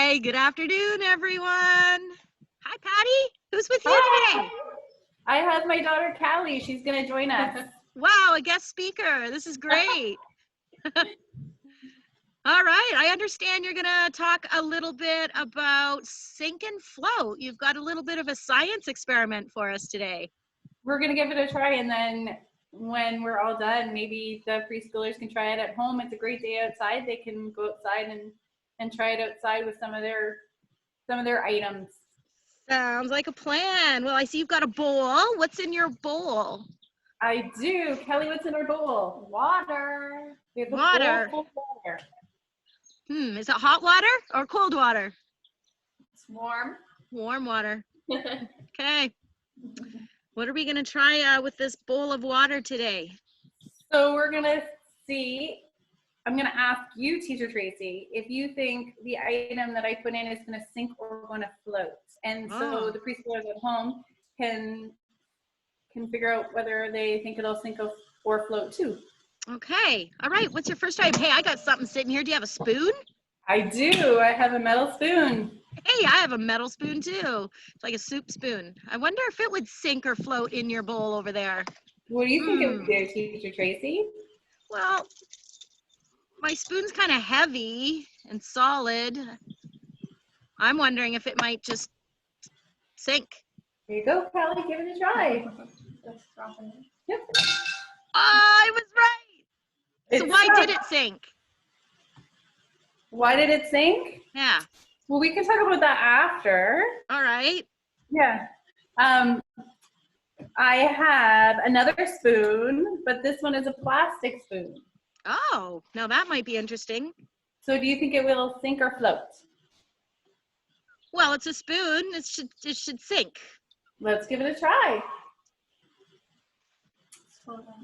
Hi, good afternoon, everyone. Hi, Patty. Who's with you Hi. today? I have my daughter, Callie. She's going to join us. Wow, a guest speaker. This is great. All right, I understand you're going to talk a little bit about sink and float. You've got a little bit of a science experiment for us today. We're going to give it a try, and then when we're all done, maybe the preschoolers can try it at home. It's a great day outside. They can go outside and try it outside with some of their items. Sounds like a plan. Well, I see you've got a bowl. What's in your bowl? I do. Kelly, what's in our bowl? Water. We have a Water. bowl full of water. Is it hot water or cold water? It's warm. Warm water. Okay. What are we going to try with this bowl of water today? So we're going to see, I'm going to ask you, Teacher Tracey, if you think the item that I put in is going to sink or going to float. And so the preschoolers at home can figure out whether they think it'll sink or float too. Okay. All right. What's your first item? Hey, I got something sitting here. Do you have a spoon? I do. I have a metal spoon. Hey, I have a metal spoon too. It's like a soup spoon. I wonder if it would sink or float in your bowl over there. What do you think it would do, Teacher Tracey? Well, my spoon's kind of heavy and solid. I'm wondering if it might just sink. There you go, Kelly. Give it a try. Yep. I was right. So why did it sink? Why did it sink? Yeah. Well, we can talk about that after. All right. Yeah. I have another spoon, but this one is a plastic spoon. Oh, now that might be interesting. So do you think it will sink or float? Well, it's a spoon. It should sink. Let's give it a try.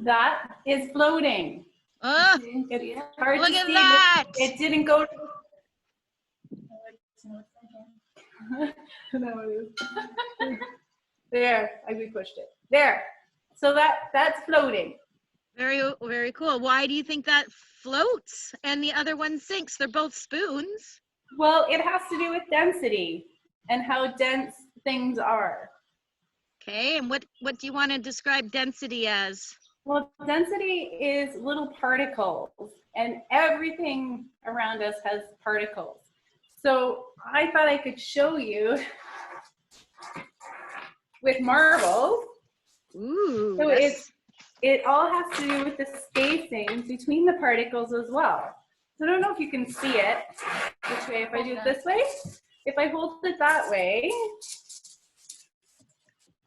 That is floating. It's hard look to at see. that. It didn't go. There, we pushed it. There. So that's floating. Very, very cool. Why do you think that floats and the other one sinks? They're both spoons. Well, it has to do with density and how dense things are. Okay, and what do you want to describe density as? Well, density is little particles, and everything around us has particles. So I thought I could show you with marbles. Ooh. So it all has to do with the spacing between the particles as well. So I don't know if you can see it. Which way? If I do it this way? If I hold it that way,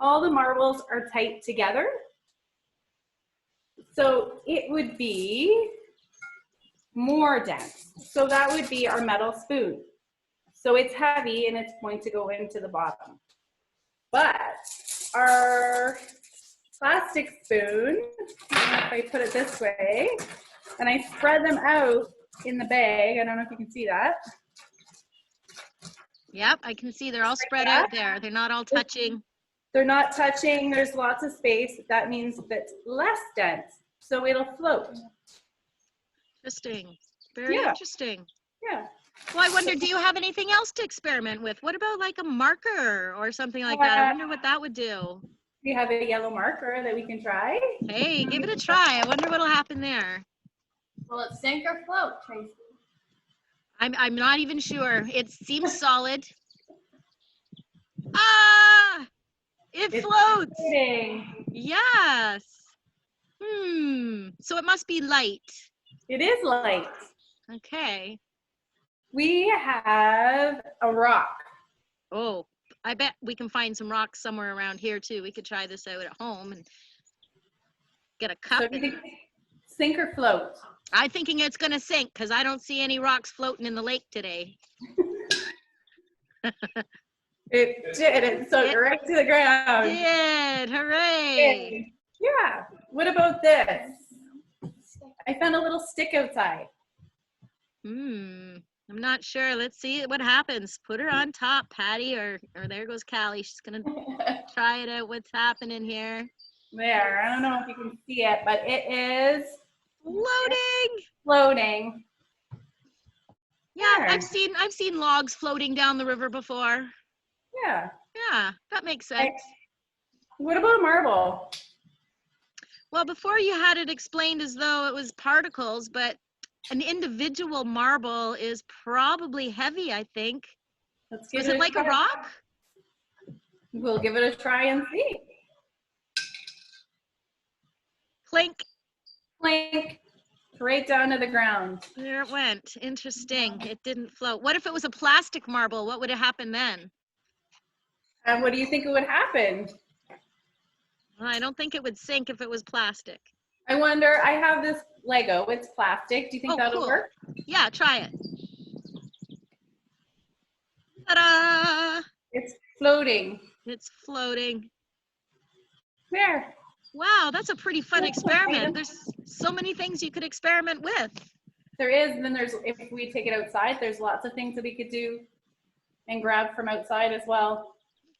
all the marbles are tight together. So it would be more dense. So that would be our metal spoon. So it's heavy and it's going to go into the bottom. But our plastic spoon, if I put it this way, and I spread them out in the bag, I don't know if you can see that. Yep, I can see they're all spread out there. They're not all touching. They're not touching. There's lots of space. That means that it's less dense, so it'll float. Interesting. Very interesting. Yeah. Well, I wonder, do you have anything else to experiment with? What about like a marker or something like that? I wonder what that would do. We have a yellow marker that we can try. Hey, give it a try. I wonder what'll happen there. Will it sink or float, Tracey? I'm not even sure. It seems solid. Ah! It floats. Floating. Yes. So it must be light. It is light. Okay. We have a rock. Oh, I bet we can find some rocks somewhere around here too. We could try this out at home and get a cup. So do you think sink or float? I'm thinking it's going to sink because I don't see any rocks floating in the lake today. It did. It soaked right to the ground. It did. Hooray. Yeah. What about this? I found a little stick outside. I'm not sure. Let's see what happens. Put her on top, Patty, or there goes Callie. She's going to try it out. What's happening here? There. I don't know if you can see it, but it is floating. Floating. Yeah, I've seen logs floating down the river before. Yeah. Yeah, that makes sense. What about a marble? Well, before you had it explained as though it was particles, but an individual marble is probably heavy, I think. Let's So give is it like a rock? We'll give it a try and see. Clink. Clink. Right down to the ground. There it went. Interesting. It didn't float. What if it was a plastic marble? What would have happened then? And what do you think would happen? Well, I don't think it would sink if it was plastic. I wonder, I have this Lego. It's plastic. Do you think that'll cool. work? Yeah, try it. Ta-da! It's floating. It's floating. There. Wow, that's a pretty fun That's experiment. okay. There's so many things you could experiment with. There is, and then there's, if we take it outside, there's lots of things that we could do and grab from outside as well.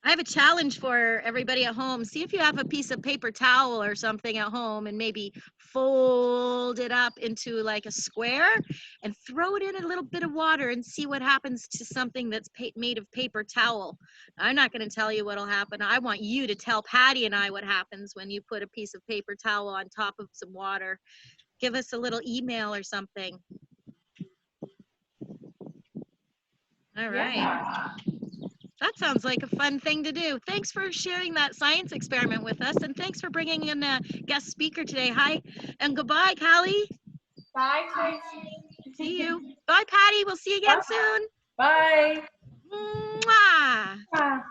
I have a challenge for everybody at home. See if you have a piece of paper towel or something at home and maybe fold it up into like a square and throw it in a little bit of water and see what happens to something that's made of paper towel. I'm not going to tell you what'll happen. I want you to tell Patty and I what happens when you put a piece of paper towel on top of some water. Give us a little email or something. All right. Yeah. That sounds like a fun thing to do. Thanks for sharing that science experiment with us, and thanks for bringing in a guest speaker today. Hi, and goodbye, Callie. Bye, Tracey. See you. Bye, Patty. We'll see you again soon. Bye. Mwah. Ah.